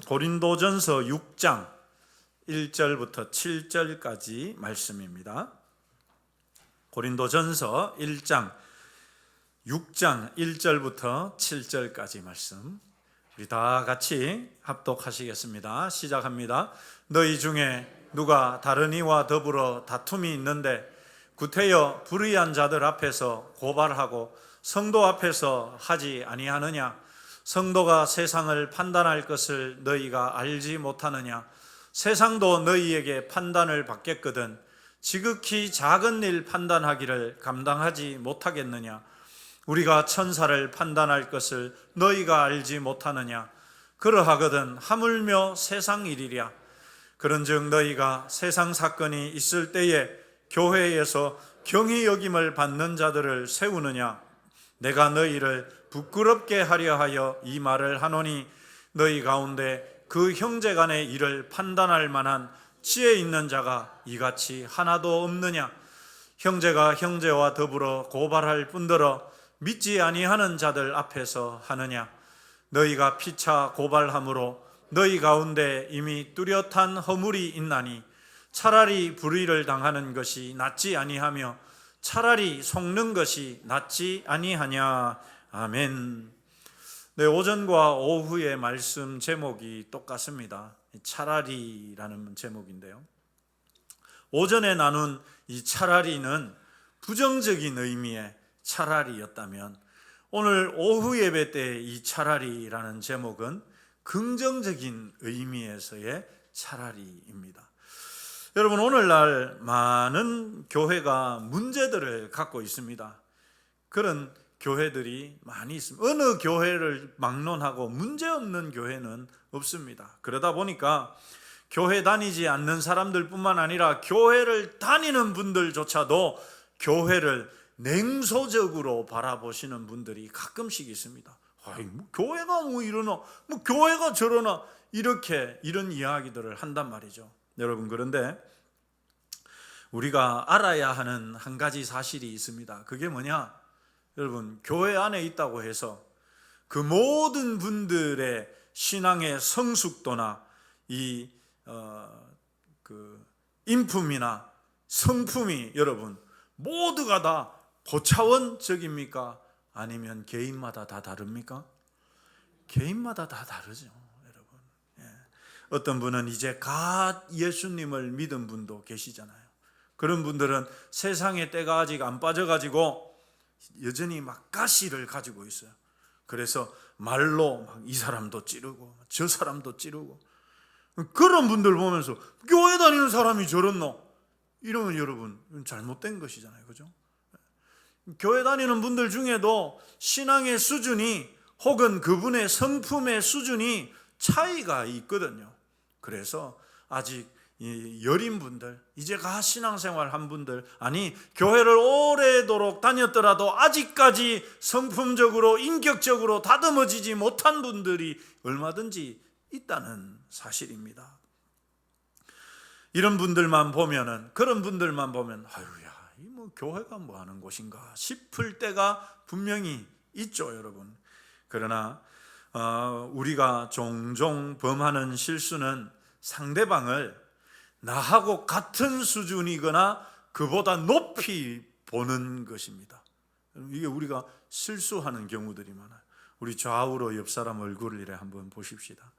고린도전서 6장 1절부터 7절까지 말씀입니다. 고린도전서 6장 1절부터 7절까지 말씀, 우리 다 같이 합독하시겠습니다. 시작합니다. 너희 중에 누가 다른 이와 더불어 다툼이 있는데 구태여 불의한 자들 앞에서 고발하고 성도 앞에서 하지 아니하느냐? 성도가 세상을 판단할 것을 너희가 알지 못하느냐? 세상도 너희에게 판단을 받겠거든 지극히 작은 일 판단하기를 감당하지 못하겠느냐? 우리가 천사를 판단할 것을 너희가 알지 못하느냐? 그러하거든 하물며 세상 일이랴. 그런즉 너희가 세상 사건이 있을 때에 교회에서 경히 여김을 받는 자들을 세우느냐? 내가 너희를 부끄럽게 하려 하여 이 말을 하노니 너희 가운데 그 형제 간의 일을 판단할 만한 지혜 있는 자가 이같이 하나도 없느냐? 형제가 형제와 더불어 고발할 뿐더러 믿지 아니하는 자들 앞에서 하느냐? 너희가 피차 고발함으로 너희 가운데 이미 뚜렷한 허물이 있나니 차라리 불의를 당하는 것이 낫지 아니하며 차라리 속는 것이 낫지 아니하냐? 아멘. 네, 오전과 오후의 말씀 제목이 똑같습니다. 차라리라는 제목인데요, 오전에 나눈 이 차라리는 부정적인 의미의 차라리였다면 오늘 오후 예배 때 이 차라리라는 제목은 긍정적인 의미에서의 차라리입니다. 여러분, 오늘날 많은 교회가 문제들을 갖고 있습니다. 그런 교회들이 많이 있습니다. 어느 교회를 막론하고 문제없는 교회는 없습니다. 그러다 보니까 교회 다니지 않는 사람들뿐만 아니라 교회를 다니는 분들조차도 교회를 냉소적으로 바라보시는 분들이 가끔씩 있습니다. 교회가 이러나, 교회가 저러나, 이런 이야기들을 한단 말이죠. 여러분, 그런데 우리가 알아야 하는 한 가지 사실이 있습니다. 그게 뭐냐? 여러분, 교회 안에 있다고 해서 그 모든 분들의 신앙의 성숙도나 인품이나 성품이 여러분 모두가 다 고차원적입니까? 아니면 개인마다 다 다릅니까? 개인마다 다 다르죠. 어떤 분은 이제 갓 예수님을 믿은 분도 계시잖아요. 그런 분들은 세상의 때가 아직 안 빠져가지고 여전히 막 가시를 가지고 있어요. 그래서 말로 막 이 사람도 찌르고 저 사람도 찌르고, 그런 분들 보면서 교회 다니는 사람이 저렇노? 이러면 여러분 잘못된 것이잖아요. 그죠? 교회 다니는 분들 중에도 신앙의 수준이 혹은 그분의 성품의 수준이 차이가 있거든요. 그래서 아직 여린 분들, 이제 가 신앙생활 한 분들, 아니 교회를 오래도록 다녔더라도 아직까지 성품적으로 인격적으로 다듬어지지 못한 분들이 얼마든지 있다는 사실입니다. 이런 분들만 보면은, 그런 분들만 보면 아유야, 교회가 뭐 하는 곳인가 싶을 때가 분명히 있죠, 여러분. 그러나 우리가 종종 범하는 실수는 상대방을 나하고 같은 수준이거나 그보다 높이 보는 것입니다. 이게 우리가 실수하는 경우들이 많아요. 우리 좌우로 옆 사람 얼굴을 이래 한번 보십시다.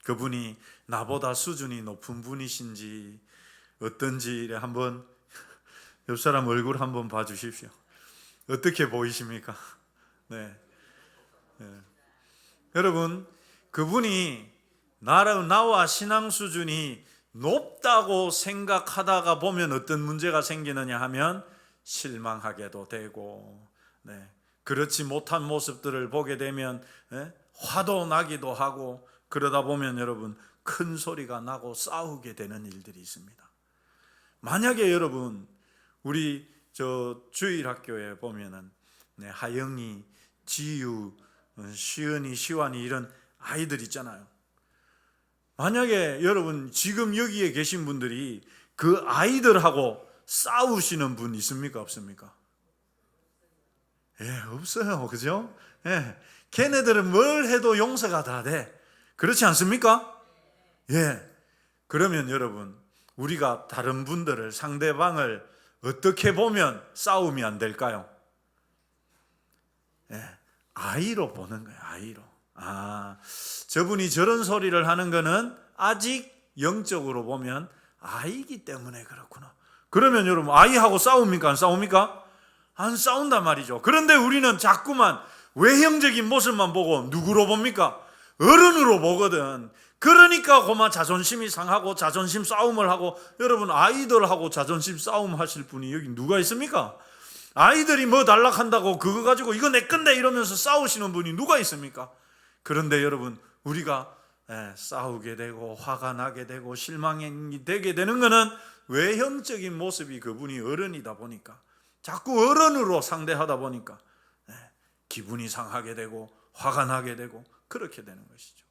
그분이 나보다 수준이 높은 분이신지 어떤지 이래 한번 옆 사람 얼굴 한번 봐주십시오. 어떻게 보이십니까? 네. 여러분, 그분이 나와 신앙 수준이 높다고 생각하다가 보면 어떤 문제가 생기느냐 하면 실망하게도 되고, 그렇지 못한 모습들을 보게 되면 화도 나기도 하고, 그러다 보면 여러분 큰 소리가 나고 싸우게 되는 일들이 있습니다. 만약에 여러분 우리 주일학교에 보면은 하영이, 지유, 시은이, 시완이 이런 아이들 있잖아요. 만약에 여러분 지금 여기에 계신 분들이 그 아이들하고 싸우시는 분 있습니까? 없습니까? 없어요. 그죠? 걔네들은 뭘 해도 용서가 다 돼. 그렇지 않습니까? 예. 그러면 여러분, 우리가 다른 분들을, 상대방을 어떻게 보면 싸움이 안 될까요? 예. 아이로 보는 거예요. 아이로. 저분이 저런 소리를 하는 거는 아직 영적으로 보면 아이기 때문에 그렇구나. 그러면 여러분, 아이하고 싸웁니까? 안 싸웁니까? 안 싸운단 말이죠. 그런데 우리는 자꾸만 외형적인 모습만 보고 누구로 봅니까? 어른으로 보거든. 그러니까 고마 자존심이 상하고 자존심 싸움을 하고, 여러분 아이들하고 자존심 싸움 하실 분이 여기 누가 있습니까? 아이들이 뭐 달락한다고 그거 가지고 이거 내 건데 이러면서 싸우시는 분이 누가 있습니까? 그런데 여러분, 우리가 싸우게 되고 화가 나게 되고 실망이 되게 되는 것은 외형적인 모습이 그분이 어른이다 보니까, 자꾸 어른으로 상대하다 보니까 기분이 상하게 되고 화가 나게 되고 그렇게 되는 것이죠.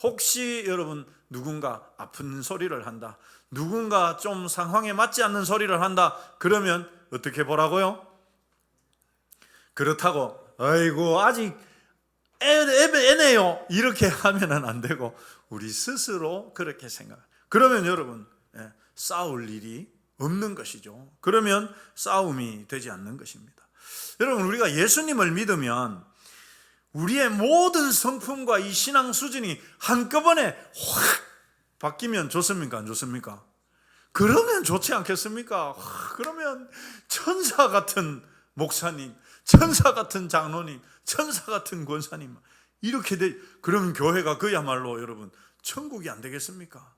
혹시 여러분 누군가 아픈 소리를 한다, 누군가 좀 상황에 맞지 않는 소리를 한다, 그러면 어떻게 보라고요? 그렇다고 아이고 아직 애네요 이렇게 하면은 안 되고, 우리 스스로 그렇게 생각. 그러면 여러분 싸울 일이 없는 것이죠. 그러면 싸움이 되지 않는 것입니다. 여러분, 우리가 예수님을 믿으면 우리의 모든 성품과 이 신앙 수준이 한꺼번에 확 바뀌면 좋습니까? 안 좋습니까? 그러면 좋지 않겠습니까? 그러면 천사 같은 목사님, 천사 같은 장로님, 천사 같은 권사님 이렇게 그러면 교회가 그야말로 여러분 천국이 안 되겠습니까?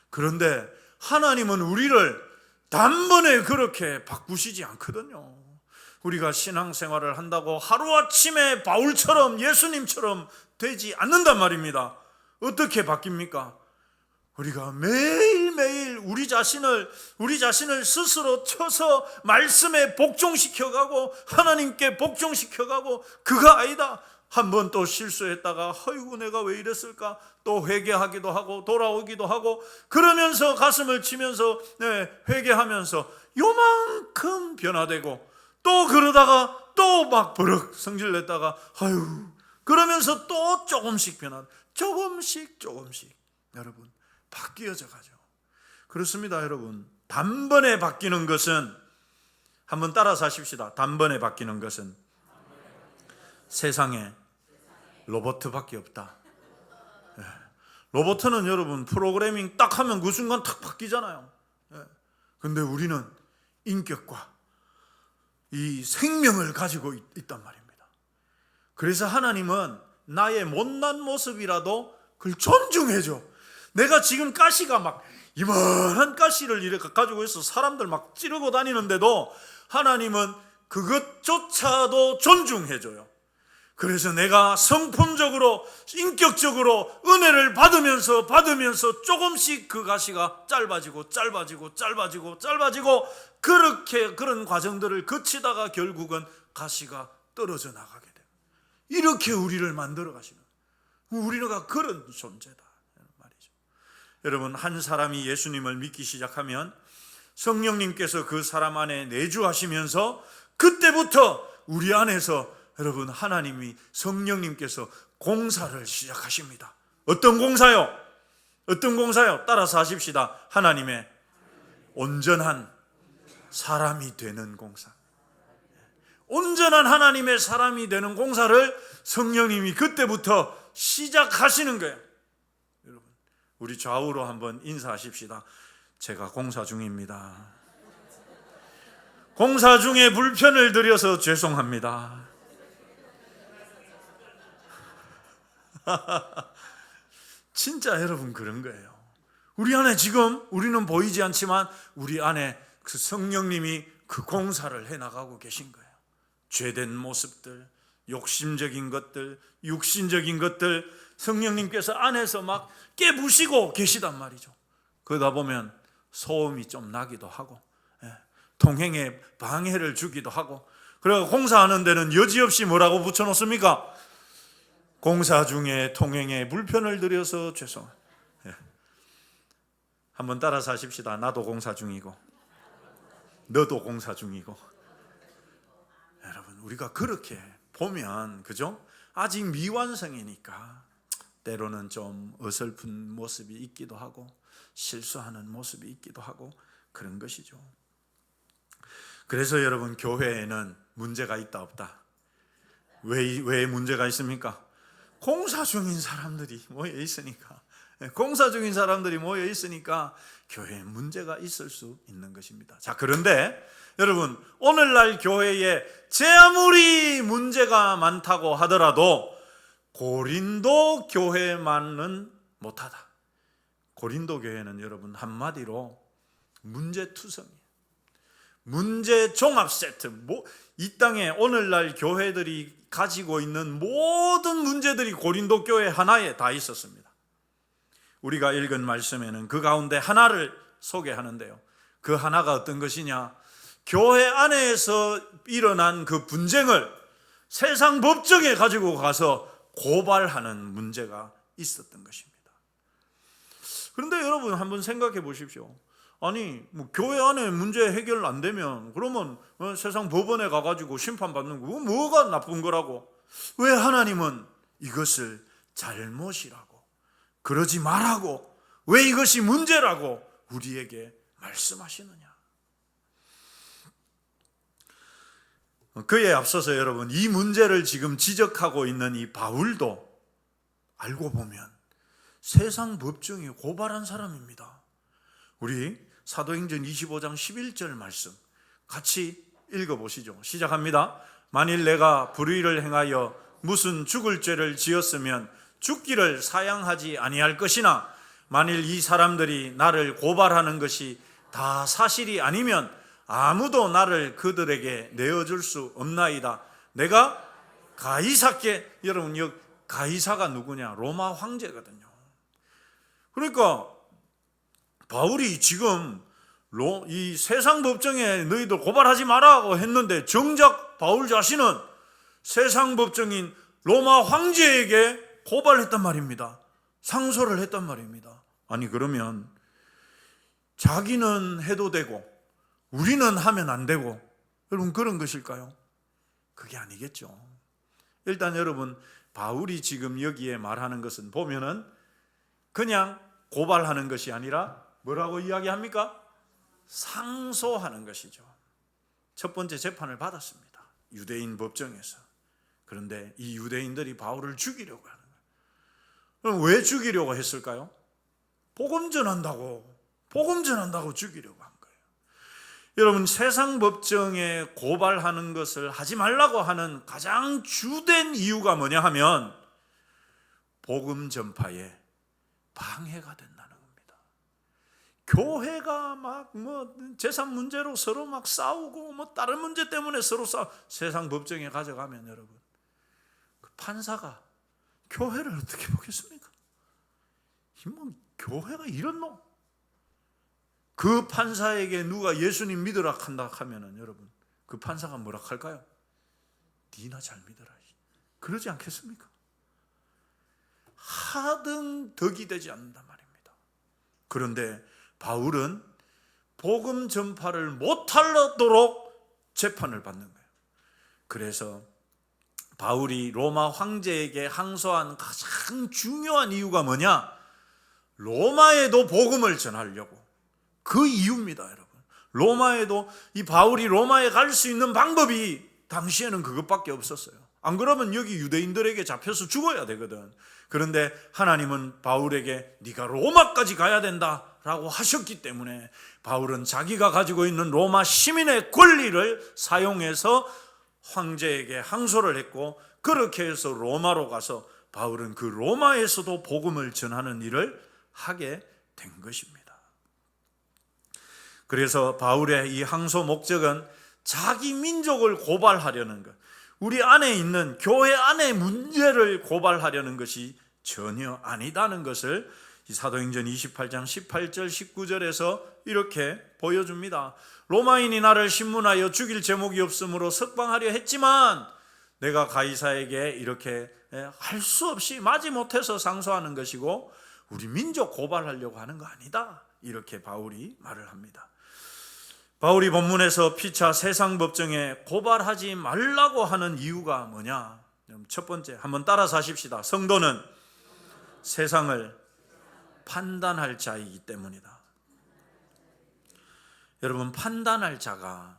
그런데 하나님은 우리를 단번에 그렇게 바꾸시지 않거든요. 우리가 신앙생활을 한다고 하루아침에 바울처럼 예수님처럼 되지 않는단 말입니다. 어떻게 바뀝니까? 우리가 매일매일 우리 자신을 스스로 쳐서 말씀에 복종시켜가고 하나님께 복종시켜가고, 그가 아니다 한번 또 실수했다가 아이고 내가 왜 이랬을까 또 회개하기도 하고 돌아오기도 하고, 그러면서 가슴을 치면서 회개하면서 요만큼 변화되고, 또 그러다가 또 막 버럭 성질냈다가 아유 그러면서 또 조금씩 조금씩 여러분 바뀌어져 가죠. 그렇습니다. 여러분, 단번에 바뀌는 것은, 한번 따라서 하십시다. 단번에 바뀌는 것은 세상에 로봇밖에 없다. 로봇은 여러분 프로그래밍 딱 하면 그 순간 탁 바뀌잖아요. 근데 우리는 인격과 이 생명을 가지고 있단 말입니다. 그래서 하나님은 나의 못난 모습이라도 그걸 존중해줘. 내가 지금 가시가 막 이만한 가시를 이렇게 가지고 있어 사람들 막 찌르고 다니는데도 하나님은 그것조차도 존중해줘요. 그래서 내가 성품적으로 인격적으로 은혜를 받으면서 조금씩 그 가시가 짧아지고 그렇게 그런 과정들을 거치다가 결국은 가시가 떨어져 나가게 돼요. 이렇게 우리를 만들어 가시는, 우리가 그런 존재다 말이죠. 여러분, 한 사람이 예수님을 믿기 시작하면 성령님께서 그 사람 안에 내주하시면서 그때부터 우리 안에서 여러분 하나님이 성령님께서 공사를 시작하십니다. 어떤 공사요? 따라서 하십시다. 하나님의 온전한 사람이 되는 공사. 온전한 하나님의 사람이 되는 공사를 성령님이 그때부터 시작하시는 거예요. 여러분, 우리 좌우로 한번 인사하십시다. 제가 공사 중입니다. 공사 중에 불편을 드려서 죄송합니다. 진짜 여러분 그런 거예요. 우리 안에 지금 우리는 보이지 않지만 우리 안에 그 성령님이 그 공사를 해나가고 계신 거예요. 죄된 모습들, 욕심적인 것들, 육신적인 것들 성령님께서 안에서 막 깨부시고 계시단 말이죠. 그러다 보면 소음이 좀 나기도 하고 통행에 방해를 주기도 하고, 그래서 공사하는 데는 여지없이 뭐라고 붙여놓습니까? 공사 중에 통행에 불편을 드려서 죄송합니다. 한번 따라서 하십시다. 나도 공사 중이고 너도 공사 중이고. 여러분, 우리가 그렇게 보면 그죠? 아직 미완성이니까 때로는 좀 어설픈 모습이 있기도 하고 실수하는 모습이 있기도 하고 그런 것이죠. 그래서 여러분, 교회에는 문제가 있다 없다? 왜 문제가 있습니까? 공사 중인 사람들이 모여 있으니까. 공사 중인 사람들이 모여 있으니까 교회에 문제가 있을 수 있는 것입니다. 자, 그런데 여러분, 오늘날 교회에 제 아무리 문제가 많다고 하더라도 고린도 교회만은 못하다. 고린도 교회는 여러분 한마디로 문제투성이에요. 문제 종합 세트. 이 땅에 오늘날 교회들이 가지고 있는 모든 문제들이 고린도 교회 하나에 다 있었습니다. 우리가 읽은 말씀에는 그 가운데 하나를 소개하는데요. 그 하나가 어떤 것이냐? 교회 안에서 일어난 그 분쟁을 세상 법정에 가지고 가서 고발하는 문제가 있었던 것입니다. 그런데 여러분, 한번 생각해 보십시오. 아니, 교회 안에 문제 해결 안 되면 그러면 세상 법원에 가가지고 심판받는 거 뭐가 나쁜 거라고? 왜 하나님은 이것을 잘못이라고, 그러지 말라고, 왜 이것이 문제라고 우리에게 말씀하시느냐? 그에 앞서서 여러분, 이 문제를 지금 지적하고 있는 이 바울도 알고 보면 세상 법정에 고발한 사람입니다. 우리 사도행전 25장 11절 말씀 같이 읽어보시죠. 시작합니다. 만일 내가 불의를 행하여 무슨 죽을 죄를 지었으면 죽기를 사양하지 아니할 것이나 만일 이 사람들이 나를 고발하는 것이 다 사실이 아니면 아무도 나를 그들에게 내어줄 수 없나이다. 내가 가이사께, 여러분, 여기 가이사가 누구냐? 로마 황제거든요. 그러니까 바울이 지금 이 세상 법정에 너희들 고발하지 마라고 했는데 정작 바울 자신은 세상 법정인 로마 황제에게 고발했단 말입니다. 상소를 했단 말입니다. 아니, 그러면 자기는 해도 되고 우리는 하면 안 되고, 여러분, 그런 것일까요? 그게 아니겠죠. 일단 여러분, 바울이 지금 여기에 말하는 것은 보면은 그냥 고발하는 것이 아니라 뭐라고 이야기합니까? 상소하는 것이죠. 첫 번째 재판을 받았습니다. 유대인 법정에서. 그런데 이 유대인들이 바울을 죽이려고 하는 거예요. 그럼 왜 죽이려고 했을까요? 복음 전한다고 죽이려고 한 거예요. 여러분, 세상 법정에 고발하는 것을 하지 말라고 하는 가장 주된 이유가 뭐냐 하면 복음 전파에 방해가 된다는 겁니다. 교회가 막 재산 문제로 서로 막 싸우고 다른 문제 때문에 서로 세상 법정에 가져가면 여러분, 그 판사가 교회를 어떻게 보겠습니까? 교회가 이렇노? 그 판사에게 누가 예수님 믿으라 한다 하면은 여러분, 그 판사가 뭐라 할까요? 니나 잘 믿어라. 그러지 않겠습니까? 하등 덕이 되지 않는단 말입니다. 그런데 바울은 복음 전파를 못하도록 재판을 받는 거예요. 그래서 바울이 로마 황제에게 항소한 가장 중요한 이유가 뭐냐? 로마에도 복음을 전하려고. 그 이유입니다, 여러분. 로마에도 이 바울이 로마에 갈 수 있는 방법이 당시에는 그것밖에 없었어요. 안 그러면 여기 유대인들에게 잡혀서 죽어야 되거든. 그런데 하나님은 바울에게 네가 로마까지 가야 된다라고 하셨기 때문에 바울은 자기가 가지고 있는 로마 시민의 권리를 사용해서 황제에게 항소를 했고, 그렇게 해서 로마로 가서 바울은 그 로마에서도 복음을 전하는 일을 하게 된 것입니다. 그래서 바울의 이 항소 목적은 자기 민족을 고발하려는 것, 우리 안에 있는 교회 안의 문제를 고발하려는 것이 전혀 아니다는 것을 이 사도행전 28장 18절 19절에서 이렇게 보여줍니다. 로마인이 나를 신문하여 죽일 제목이 없으므로 석방하려 했지만 내가 가이사에게 이렇게 할 수 없이 마지못해서 상소하는 것이고 우리 민족 고발하려고 하는 거 아니다, 이렇게 바울이 말을 합니다. 바울이 본문에서 피차 세상 법정에 고발하지 말라고 하는 이유가 뭐냐? 첫 번째, 한번 따라서 하십시다. 성도는 세상을 판단할 자이기 때문이다. 여러분, 판단할 자가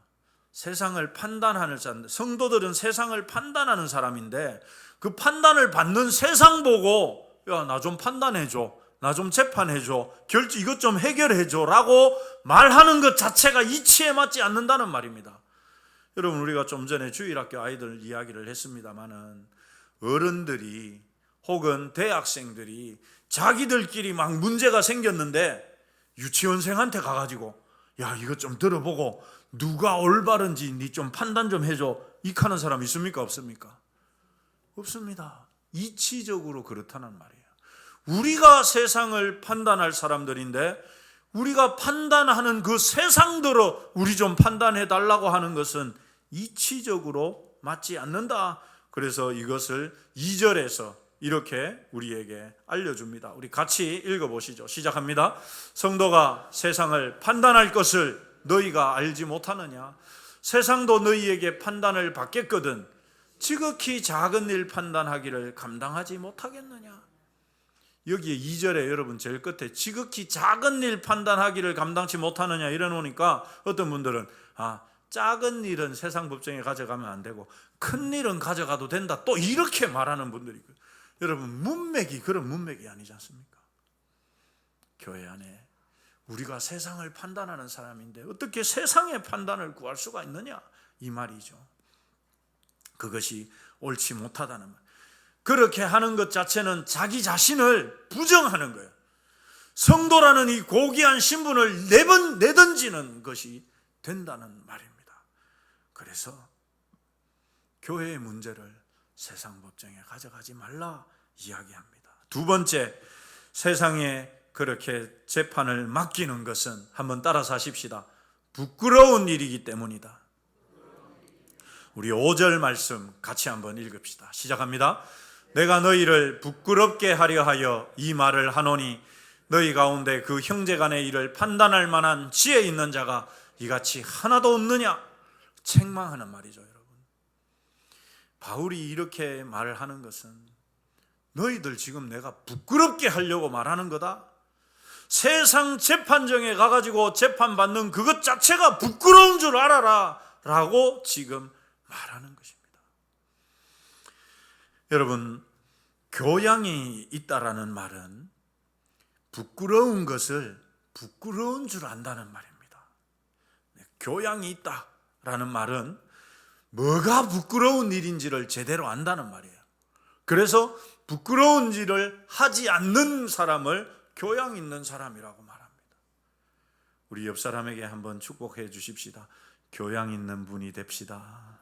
세상을 판단하는 자인데, 성도들은 세상을 판단하는 사람인데 그 판단을 받는 세상 보고 야, 나 좀 판단해줘, 나 좀 재판해줘, 이것 좀 해결해줘 라고 말하는 것 자체가 이치에 맞지 않는다는 말입니다. 여러분, 우리가 좀 전에 주일학교 아이들 이야기를 했습니다마는 어른들이 혹은 대학생들이 자기들끼리 막 문제가 생겼는데 유치원생한테 가가지고 야, 이것 좀 들어보고 누가 올바른지 니 좀 판단 좀 해줘, 이카는 사람 있습니까? 없습니까? 없습니다. 이치적으로 그렇다는 말이에요. 우리가 세상을 판단할 사람들인데 우리가 판단하는 그 세상대로 우리 좀 판단해 달라고 하는 것은 이치적으로 맞지 않는다. 그래서 이것을 2절에서 이렇게 우리에게 알려줍니다. 우리 같이 읽어보시죠. 시작합니다. 성도가 세상을 판단할 것을 너희가 알지 못하느냐? 세상도 너희에게 판단을 받겠거든 지극히 작은 일 판단하기를 감당하지 못하겠느냐? 여기에 2절에 여러분 제일 끝에 지극히 작은 일 판단하기를 감당치 못하느냐 이래놓으니까 어떤 분들은 작은 일은 세상 법정에 가져가면 안 되고 큰 일은 가져가도 된다, 또 이렇게 말하는 분들이 있고요. 여러분, 문맥이 그런 문맥이 아니지 않습니까? 교회 안에 우리가 세상을 판단하는 사람인데 어떻게 세상의 판단을 구할 수가 있느냐, 이 말이죠. 그것이 옳지 못하다는 말. 그렇게 하는 것 자체는 자기 자신을 부정하는 거예요. 성도라는 이 고귀한 신분을 내던지는 것이 된다는 말입니다. 그래서 교회의 문제를 세상 법정에 가져가지 말라 이야기합니다. 두 번째, 세상에 그렇게 재판을 맡기는 것은, 한번 따라서 하십시다, 부끄러운 일이기 때문이다. 우리 5절 말씀 같이 한번 읽읍시다. 시작합니다. 내가 너희를 부끄럽게 하려 하여 이 말을 하노니 너희 가운데 그 형제간의 일을 판단할 만한 지혜 있는 자가 이같이 하나도 없느냐? 책망하는 말이죠, 여러분. 바울이 이렇게 말을 하는 것은 너희들 지금 내가 부끄럽게 하려고 말하는 거다. 세상 재판정에 가가지고 재판받는 그것 자체가 부끄러운 줄 알아라 라고 지금 말하는 것입니다. 여러분, 교양이 있다라는 말은 부끄러운 것을 부끄러운 줄 안다는 말입니다. 교양이 있다라는 말은 뭐가 부끄러운 일인지를 제대로 안다는 말이에요. 그래서 부끄러운 일을 하지 않는 사람을 교양 있는 사람이라고 말합니다. 우리 옆 사람에게 한번 축복해 주십시다. 교양 있는 분이 됩시다.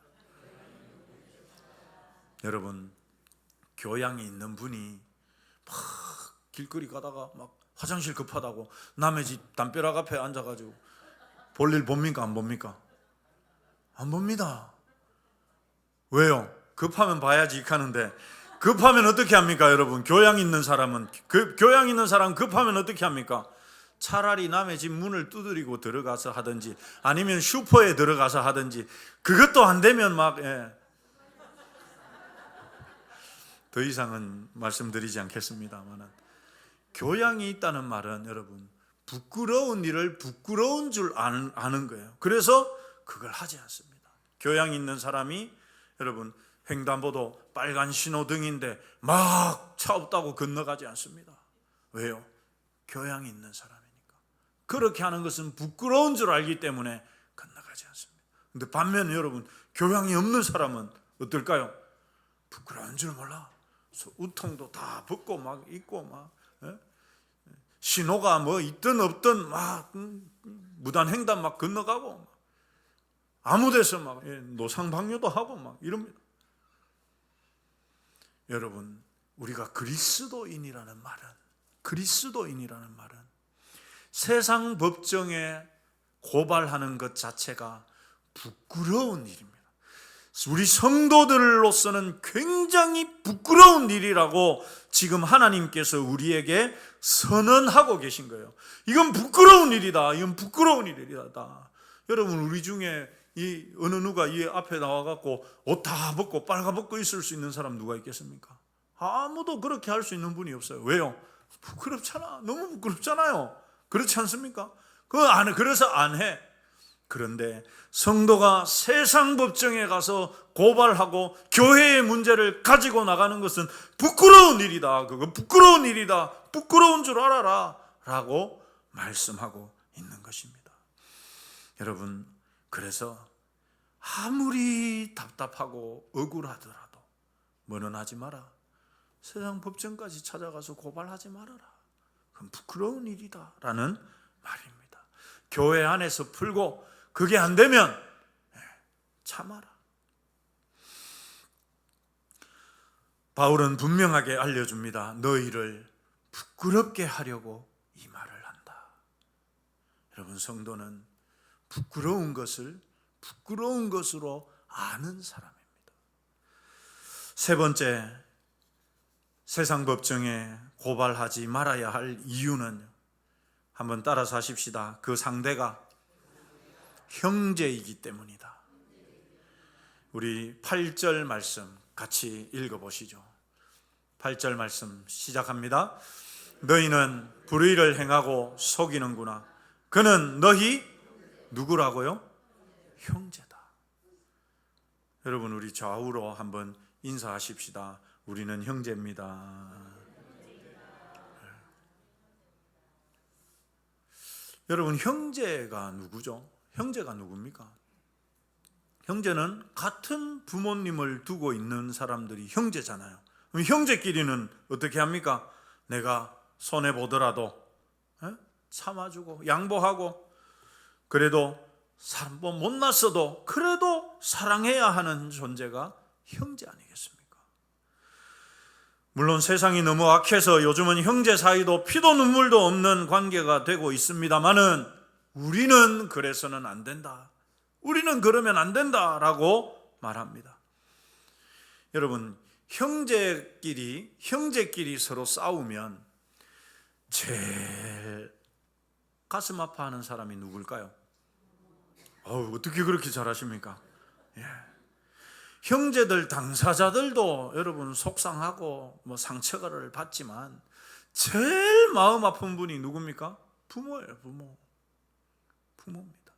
여러분, 교양이 있는 분이 막 길거리 가다가 막 화장실 급하다고 남의 집 담벼락 앞에 앉아가지고 볼일 봅니까? 안 봅니까? 안 봅니다. 왜요? 급하면 봐야지 하는데 급하면 어떻게 합니까, 여러분? 교양 있는 사람은 교양 있는 사람 급하면 어떻게 합니까? 차라리 남의 집 문을 두드리고 들어가서 하든지 아니면 슈퍼에 들어가서 하든지, 그것도 안 되면 막 더 이상은 말씀드리지 않겠습니다만, 교양이 있다는 말은 여러분 부끄러운 일을 부끄러운 줄 아는 거예요. 그래서 그걸 하지 않습니다. 교양 있는 사람이 여러분 횡단보도 빨간 신호등인데 막 차 없다고 건너가지 않습니다. 왜요? 교양이 있는 사람이니까. 그렇게 하는 것은 부끄러운 줄 알기 때문에 건너가지 않습니다. 근데 반면 여러분, 교양이 없는 사람은 어떨까요? 부끄러운 줄 몰라. 우통도 다 벗고 막 입고 막 신호가 뭐 있든 없든 막 무단횡단 막 건너가고 아무 데서 막 노상방뇨도 하고 막 이럽니다. 여러분, 우리가 그리스도인이라는 말은 세상 법정에 고발하는 것 자체가 부끄러운 일입니다. 우리 성도들로서는 굉장히 부끄러운 일이라고 지금 하나님께서 우리에게 선언하고 계신 거예요. 이건 부끄러운 일이다. 이건 부끄러운 일이다. 여러분, 우리 중에 이 어느 누가 이 앞에 나와갖고 옷 다 벗고 빨가벗고 있을 수 있는 사람 누가 있겠습니까? 아무도 그렇게 할 수 있는 분이 없어요. 왜요? 부끄럽잖아. 너무 부끄럽잖아요. 그렇지 않습니까? 그래서 안 해. 그런데 성도가 세상 법정에 가서 고발하고 교회의 문제를 가지고 나가는 것은 부끄러운 일이다. 그건 부끄러운 일이다. 부끄러운 줄 알아라. 라고 말씀하고 있는 것입니다. 여러분, 그래서 아무리 답답하고 억울하더라도 뭐는 하지 마라. 세상 법정까지 찾아가서 고발하지 말아라. 그건 부끄러운 일이다. 라는 말입니다. 교회 안에서 풀고 그게 안 되면 참아라. 바울은 분명하게 알려줍니다. 너희를 부끄럽게 하려고 이 말을 한다. 여러분, 성도는 부끄러운 것을 부끄러운 것으로 아는 사람입니다. 세 번째, 세상 법정에 고발하지 말아야 할 이유는, 한번 따라서 하십시다. 그 상대가 형제이기 때문이다. 우리 8절 말씀 같이 읽어보시죠. 8절 말씀 시작합니다. 너희는 불의를 행하고 속이는구나. 그는 너희 누구라고요? 형제다. 여러분, 우리 좌우로 한번 인사하십시다. 우리는 형제입니다. 여러분, 형제가 누구죠? 형제가 누굽니까? 형제는 같은 부모님을 두고 있는 사람들이 형제잖아요. 그럼 형제끼리는 어떻게 합니까? 내가 손해보더라도 참아주고 양보하고, 그래도 뭐 못났어도 그래도 사랑해야 하는 존재가 형제 아니겠습니까? 물론 세상이 너무 악해서 요즘은 형제 사이도 피도 눈물도 없는 관계가 되고 있습니다만은 우리는 그래서는 안 된다. 우리는 그러면 안 된다라고 말합니다. 여러분, 형제끼리 서로 싸우면 제일 가슴 아파하는 사람이 누굴까요? 어떻게 그렇게 잘하십니까? 예. 형제들 당사자들도 여러분 속상하고 상처를 받지만 제일 마음 아픈 분이 누굽니까? 부모예요. 부모입니다.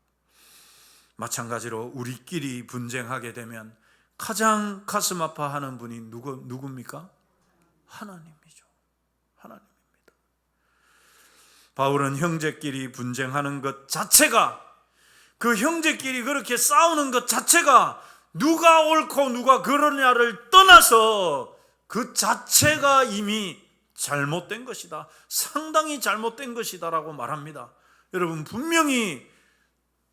마찬가지로 우리끼리 분쟁하게 되면 가장 가슴 아파하는 분이 누굽니까? 하나님이죠. 하나님입니다. 바울은 형제끼리 분쟁하는 것 자체가, 그 형제끼리 그렇게 싸우는 것 자체가 누가 옳고 누가 그러냐를 떠나서 그 자체가 이미 잘못된 것이다. 상당히 잘못된 것이다라고 말합니다. 여러분, 분명히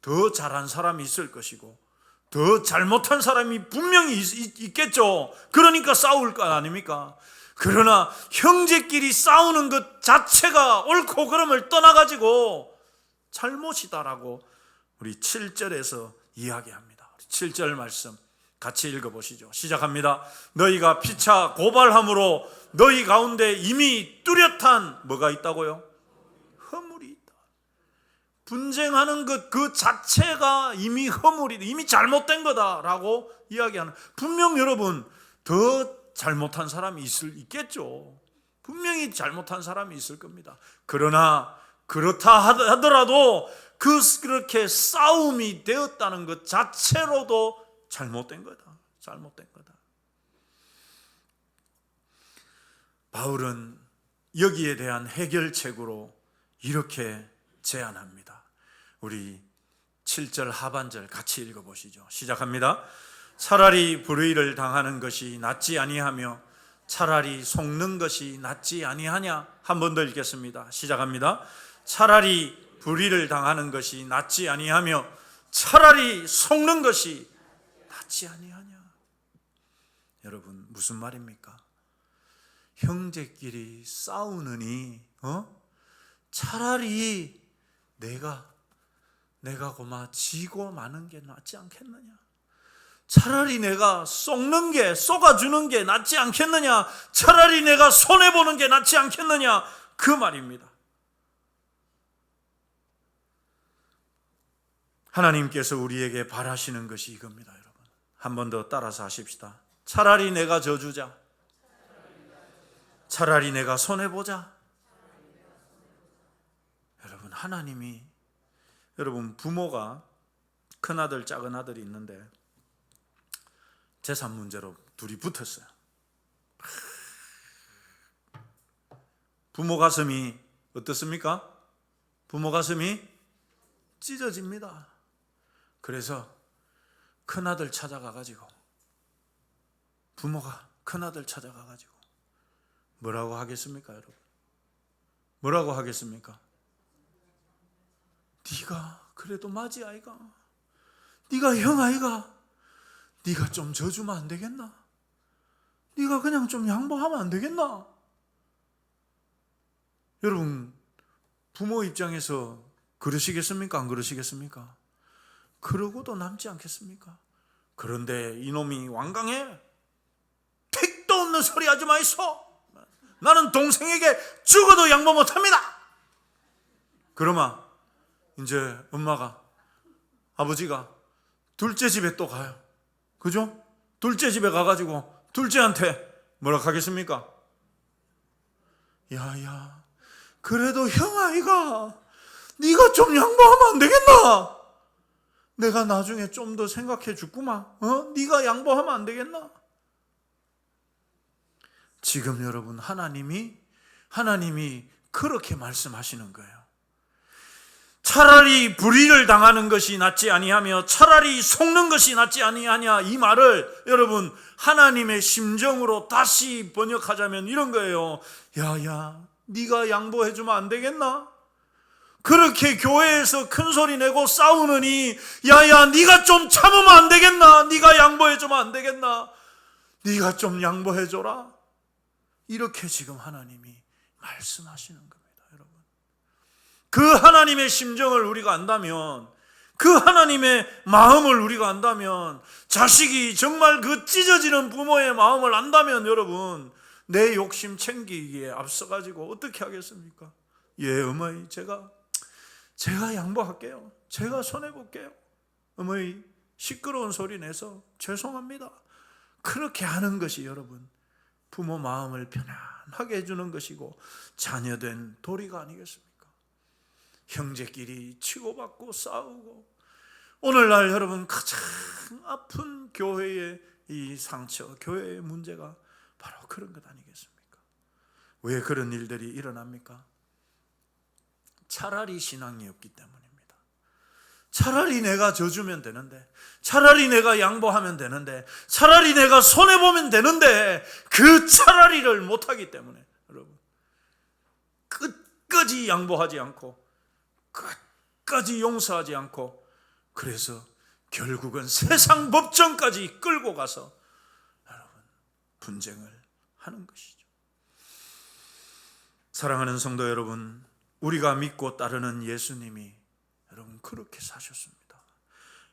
더 잘한 사람이 있을 것이고 더 잘못한 사람이 분명히 있겠죠. 그러니까 싸울 거 아닙니까? 그러나 형제끼리 싸우는 것 자체가 옳고 그름을 떠나가지고 잘못이다라고 우리 7절에서 이야기합니다. 7절 말씀 같이 읽어보시죠. 시작합니다. 너희가 피차 고발함으로 너희 가운데 이미 뚜렷한 뭐가 있다고요? 허물이 있다. 분쟁하는 것 그 자체가 이미 허물이다. 이미 잘못된 거다라고 이야기하는, 분명 여러분 더 잘못한 사람이 있겠죠. 분명히 잘못한 사람이 있을 겁니다. 그러나 그렇다 하더라도 그렇게 싸움이 되었다는 것 자체로도 잘못된 거다. 잘못된 거다. 바울은 여기에 대한 해결책으로 이렇게 제안합니다. 우리 7절 하반절 같이 읽어보시죠. 시작합니다. 차라리 불의를 당하는 것이 낫지 아니하며 차라리 속는 것이 낫지 아니하냐. 한 번 더 읽겠습니다. 시작합니다. 차라리 불의를 당하는 것이 낫지 아니하며 차라리 속는 것이 낫지 아니하냐. 여러분, 무슨 말입니까? 형제끼리 싸우느니 차라리 내가 지고 마는 게 낫지 않겠느냐. 차라리 내가 쏘아주는 게 낫지 않겠느냐. 차라리 내가 손해보는 게 낫지 않겠느냐. 그 말입니다. 하나님께서 우리에게 바라시는 것이 이겁니다. 여러분, 한 번 더 따라서 하십시다. 차라리 내가 져주자. 차라리 내가 손해보자. 여러분, 하나님이, 여러분, 부모가 큰아들 작은아들이 있는데 재산 문제로 둘이 붙었어요. 부모 가슴이 어떻습니까? 부모 가슴이 찢어집니다. 그래서 큰아들 찾아가가지고, 부모가 큰아들 찾아가가지고 뭐라고 하겠습니까, 여러분? 뭐라고 하겠습니까? 네가 그래도 맞이 아이가? 네가 형 아이가? 네가 좀 져주면 안 되겠나? 네가 그냥 좀 양보하면 안 되겠나? 여러분, 부모 입장에서 그러시겠습니까? 안 그러시겠습니까? 그러고도 남지 않겠습니까? 그런데 이놈이 완강해. 택도 없는 소리 하지 마이소. 나는 동생에게 죽어도 양보 못합니다. 그러면 이제 엄마가, 아버지가 둘째 집에 또 가요. 그죠? 둘째 집에 가가지고 둘째한테 뭐라 하겠습니까? 야야, 그래도 형 아이가 네가 좀 양보하면 안 되겠나? 내가 나중에 좀 더 생각해 줄구만. 네가 양보하면 안 되겠나? 지금 여러분, 하나님이 그렇게 말씀하시는 거예요. 차라리 불의를 당하는 것이 낫지 아니하며 차라리 속는 것이 낫지 아니하냐, 이 말을 여러분, 하나님의 심정으로 다시 번역하자면 이런 거예요. 야야, 네가 양보해 주면 안 되겠나? 그렇게 교회에서 큰 소리 내고 싸우느니 야야, 네가 좀 참으면 안 되겠나? 네가 양보해 주면 안 되겠나? 네가 좀 양보해 줘라. 이렇게 지금 하나님이 말씀하시는 겁니다, 여러분. 그 하나님의 심정을 우리가 안다면, 그 하나님의 마음을 우리가 안다면, 자식이 정말 그 찢어지는 부모의 마음을 안다면 여러분, 내 욕심 챙기기에 앞서가지고 어떻게 하겠습니까? 예, 어머니, 제가 양보할게요. 제가 손해볼게요. 어머니, 시끄러운 소리 내서 죄송합니다. 그렇게 하는 것이 여러분, 부모 마음을 편안하게 해주는 것이고 자녀된 도리가 아니겠습니까? 형제끼리 치고받고 싸우고, 오늘날 여러분 가장 아픈 교회의 이 상처, 교회의 문제가 바로 그런 것 아니겠습니까? 왜 그런 일들이 일어납니까? 차라리 신앙이 없기 때문입니다. 차라리 내가 져주면 되는데, 차라리 내가 양보하면 되는데, 차라리 내가 손해보면 되는데, 그 차라리를 못하기 때문에 여러분, 끝까지 양보하지 않고 끝까지 용서하지 않고, 그래서 결국은 세상 법정까지 끌고 가서 여러분 분쟁을 하는 것이죠. 사랑하는 성도 여러분, 우리가 믿고 따르는 예수님이 여러분 그렇게 사셨습니다.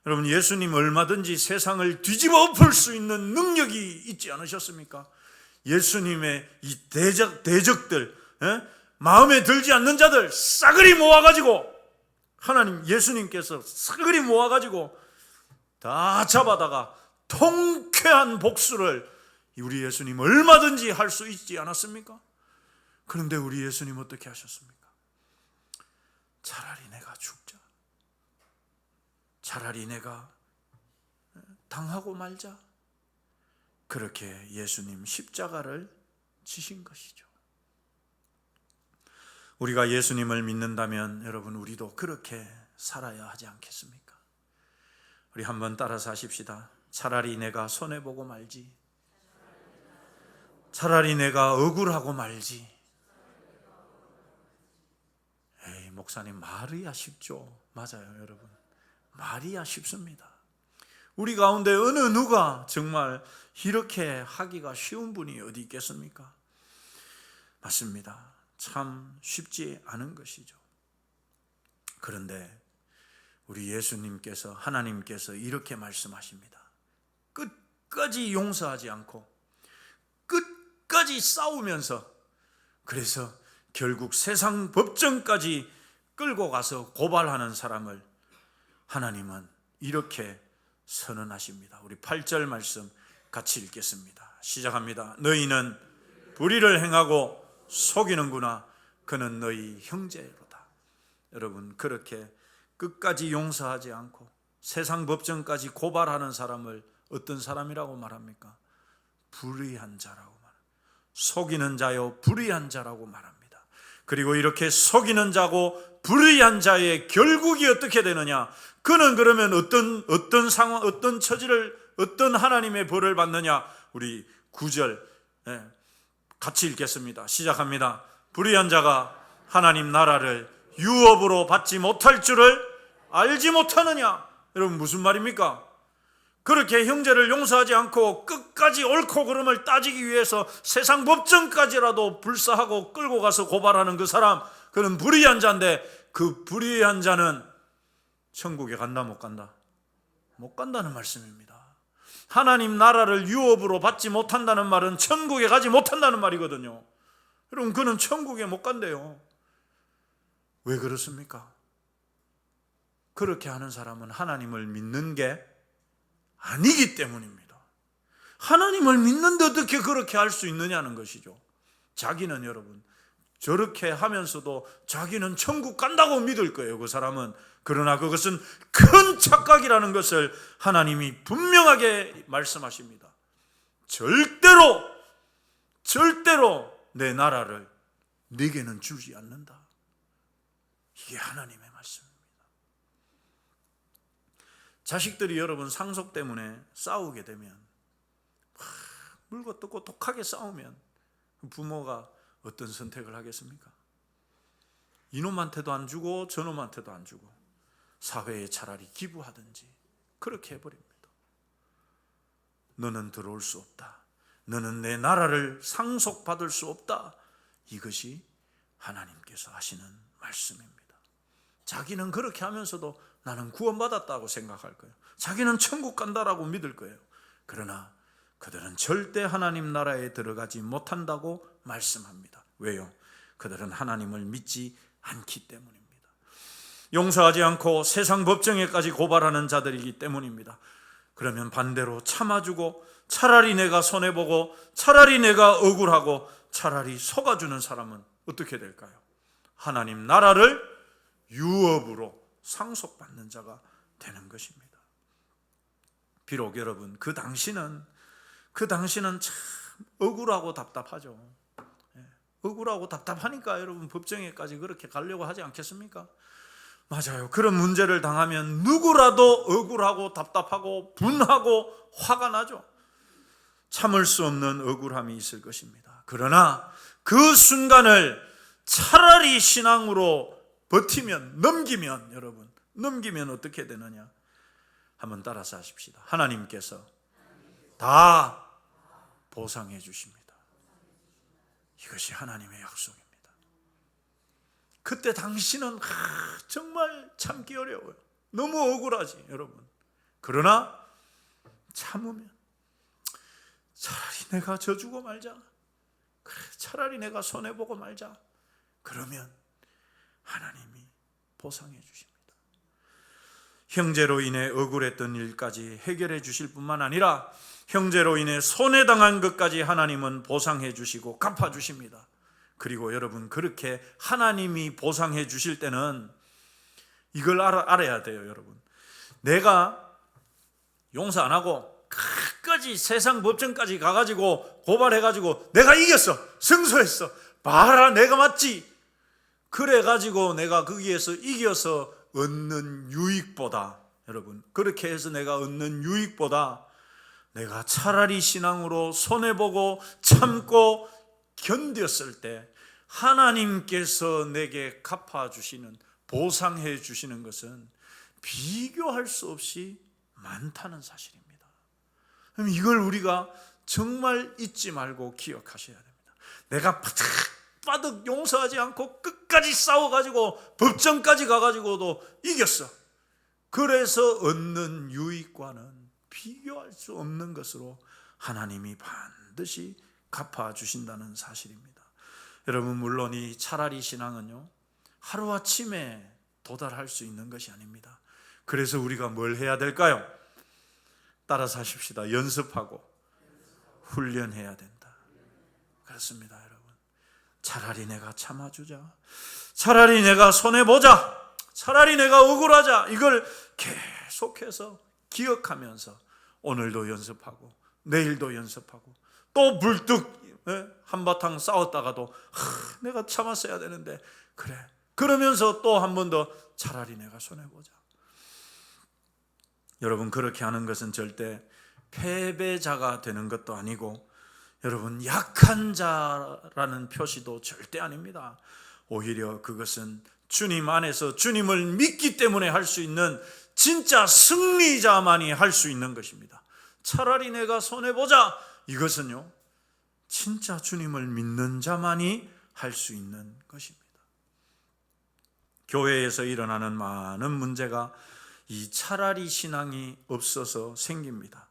여러분, 예수님 얼마든지 세상을 뒤집어 엎을 수 있는 능력이 있지 않으셨습니까? 예수님의 이 대적들, 마음에 들지 않는 자들 싸그리 모아가지고, 하나님 예수님께서 싸그리 모아가지고 다 잡아다가 통쾌한 복수를 우리 예수님 얼마든지 할 수 있지 않았습니까? 그런데 우리 예수님 어떻게 하셨습니까? 차라리 내가 죽자, 차라리 내가 당하고 말자, 그렇게 예수님 십자가를 지신 것이죠. 우리가 예수님을 믿는다면 여러분, 우리도 그렇게 살아야 하지 않겠습니까? 우리 한번 따라서 하십시다. 차라리 내가 손해보고 말지, 차라리 내가 억울하고 말지. 에이, 목사님 말이야 쉽죠? 맞아요, 여러분. 말이야 쉽습니다. 우리 가운데 어느 누가 정말 이렇게 하기가 쉬운 분이 어디 있겠습니까? 맞습니다. 참 쉽지 않은 것이죠. 그런데 우리 예수님께서, 하나님께서 이렇게 말씀하십니다. 끝까지 용서하지 않고 끝까지 싸우면서, 그래서 결국 세상 법정까지 끌고 가서 고발하는 사람을 하나님은 이렇게 선언하십니다. 우리 8절 말씀 같이 읽겠습니다. 시작합니다. 너희는 불의를 행하고 속이는구나. 그는 너희 형제로다. 여러분, 그렇게 끝까지 용서하지 않고 세상 법정까지 고발하는 사람을 어떤 사람이라고 말합니까? 불의한 자라고 말합니다. 속이는 자요 불의한 자라고 말합니다. 그리고 이렇게 속이는 자고 불의한 자의 결국이 어떻게 되느냐? 그는 그러면 어떤 상황, 어떤 처지를, 어떤 하나님의 벌을 받느냐? 우리 9절 같이 읽겠습니다. 시작합니다. 불의한 자가 하나님 나라를 유업으로 받지 못할 줄을 알지 못하느냐? 여러분, 무슨 말입니까? 그렇게 형제를 용서하지 않고 끝까지 옳고 그름을 따지기 위해서 세상 법정까지라도 불사하고 끌고 가서 고발하는 그 사람, 그는 불의한 자인데, 그 불의한 자는 천국에 간다 못 간다? 못 간다는 말씀입니다. 하나님 나라를 유업으로 받지 못한다는 말은 천국에 가지 못한다는 말이거든요. 여러분, 그는 천국에 못 간대요. 왜 그렇습니까? 그렇게 하는 사람은 하나님을 믿는 게 아니기 때문입니다. 하나님을 믿는데 어떻게 그렇게 할 수 있느냐는 것이죠. 자기는, 여러분, 저렇게 하면서도 자기는 천국 간다고 믿을 거예요, 그 사람은. 그러나 그것은 큰 착각이라는 것을 하나님이 분명하게 말씀하십니다. 절대로 내 나라를 네게는 주지 않는다. 이게 하나님의 말씀입니다. 자식들이 여러분 상속 때문에 싸우게 되면, 물고 뜯고 독하게 싸우면 부모가 어떤 선택을 하겠습니까? 이놈한테도 안 주고 저놈한테도 안 주고 사회에 차라리 기부하든지 그렇게 해버립니다. 너는 들어올 수 없다. 너는 내 나라를 상속받을 수 없다. 이것이 하나님께서 하시는 말씀입니다. 자기는 그렇게 하면서도 나는 구원받았다고 생각할 거예요. 자기는 천국 간다라고 믿을 거예요. 그러나 그들은 절대 하나님 나라에 들어가지 못한다고 말씀합니다. 왜요? 그들은 하나님을 믿지 않기 때문입니다. 용서하지 않고 세상 법정에까지 고발하는 자들이기 때문입니다. 그러면 반대로 참아주고 차라리 내가 손해보고 차라리 내가 억울하고 차라리 속아주는 사람은 어떻게 될까요? 하나님 나라를 유업으로 상속받는 자가 되는 것입니다. 비록 여러분 그 당시는 참 억울하고 답답하죠. 억울하고 답답하니까 여러분 법정에까지 그렇게 가려고 하지 않겠습니까? 맞아요. 그런 문제를 당하면 누구라도 억울하고 답답하고 분하고 화가 나죠. 참을 수 없는 억울함이 있을 것입니다. 그러나 그 순간을 차라리 신앙으로 버티면, 넘기면 어떻게 되느냐? 한번 따라서 하십시다. 하나님께서 다 보상해 주십니다. 이것이 하나님의 약속입니다. 그때 당신은 정말 참기 어려워요. 너무 억울하지, 여러분. 그러나 참으면 차라리 내가 져주고 말자. 그래, 차라리 내가 손해보고 말자. 그러면 하나님이 보상해 주십니다. 형제로 인해 억울했던 일까지 해결해 주실 뿐만 아니라 형제로 인해 손해당한 것까지 하나님은 보상해 주시고 갚아 주십니다. 그리고 여러분, 그렇게 하나님이 보상해 주실 때는 이걸 알아야 돼요, 여러분. 내가 용서 안 하고 끝까지 세상 법정까지 가가지고 고발해가지고 내가 이겼어, 승소했어, 봐라 내가 맞지, 그래가지고 내가 거기에서 이겨서 얻는 유익보다, 여러분, 그렇게 해서 내가 얻는 유익보다 내가 차라리 신앙으로 손해보고 참고 견뎠을 때 하나님께서 내게 갚아주시는, 보상해 주시는 것은 비교할 수 없이 많다는 사실입니다. 그럼 이걸 우리가 정말 잊지 말고 기억하셔야 됩니다. 내가 바득 용서하지 않고 끝까지 싸워가지고 법정까지 가가지고도 이겼어. 그래서 얻는 유익과는 비교할 수 없는 것으로 하나님이 반드시 갚아주신다는 사실입니다. 여러분, 물론 이 차라리 신앙은요, 하루아침에 도달할 수 있는 것이 아닙니다. 그래서 우리가 뭘 해야 될까요? 따라서 하십시다. 연습하고 훈련해야 된다. 그렇습니다, 여러분. 차라리 내가 참아주자, 차라리 내가 손해보자, 차라리 내가 억울하자, 이걸 계속해서 기억하면서 오늘도 연습하고 내일도 연습하고 또 불뚝 한바탕 싸웠다가도 내가 참았어야 되는데, 그래, 그러면서 또 한 번 더 차라리 내가 손해보자. 여러분, 그렇게 하는 것은 절대 패배자가 되는 것도 아니고, 여러분, 약한 자라는 표시도 절대 아닙니다. 오히려 그것은 주님 안에서 주님을 믿기 때문에 할 수 있는 진짜 승리자만이 할 수 있는 것입니다. 차라리 내가 손해보자, 이것은요, 진짜 주님을 믿는 자만이 할 수 있는 것입니다. 교회에서 일어나는 많은 문제가 이 차라리 신앙이 없어서 생깁니다.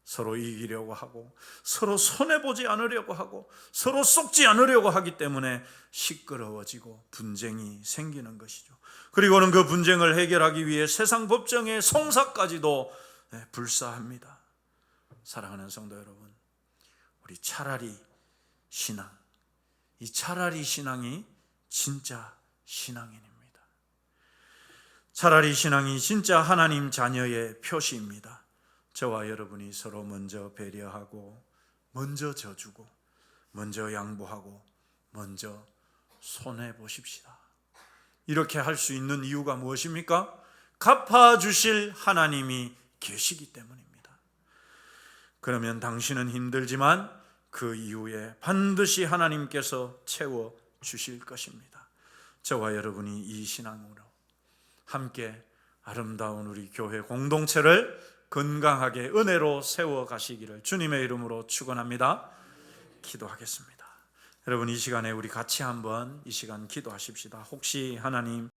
서로 이기려고 하고, 서로 손해보지 않으려고 하고, 서로 속지 않으려고 하기 때문에 시끄러워지고 분쟁이 생기는 것이죠. 그리고는 그 분쟁을 해결하기 위해 세상 법정의 송사까지도 불사합니다. 사랑하는 성도 여러분, 우리 차라리 신앙, 이 차라리 신앙이 진짜 신앙인입니다. 차라리 신앙이 진짜 하나님 자녀의 표시입니다. 저와 여러분이 서로 먼저 배려하고, 먼저 져주고, 먼저 양보하고, 먼저 손해보십시다. 이렇게 할 수 있는 이유가 무엇입니까? 갚아주실 하나님이 계시기 때문입니다. 그러면 당신은 힘들지만 그 이후에 반드시 하나님께서 채워주실 것입니다. 저와 여러분이 이 신앙으로 함께 아름다운 우리 교회 공동체를 건강하게 은혜로 세워가시기를 주님의 이름으로 축원합니다. 기도하겠습니다. 여러분, 이 시간에 우리 같이 한번 이 시간 기도하십시다. 혹시 하나님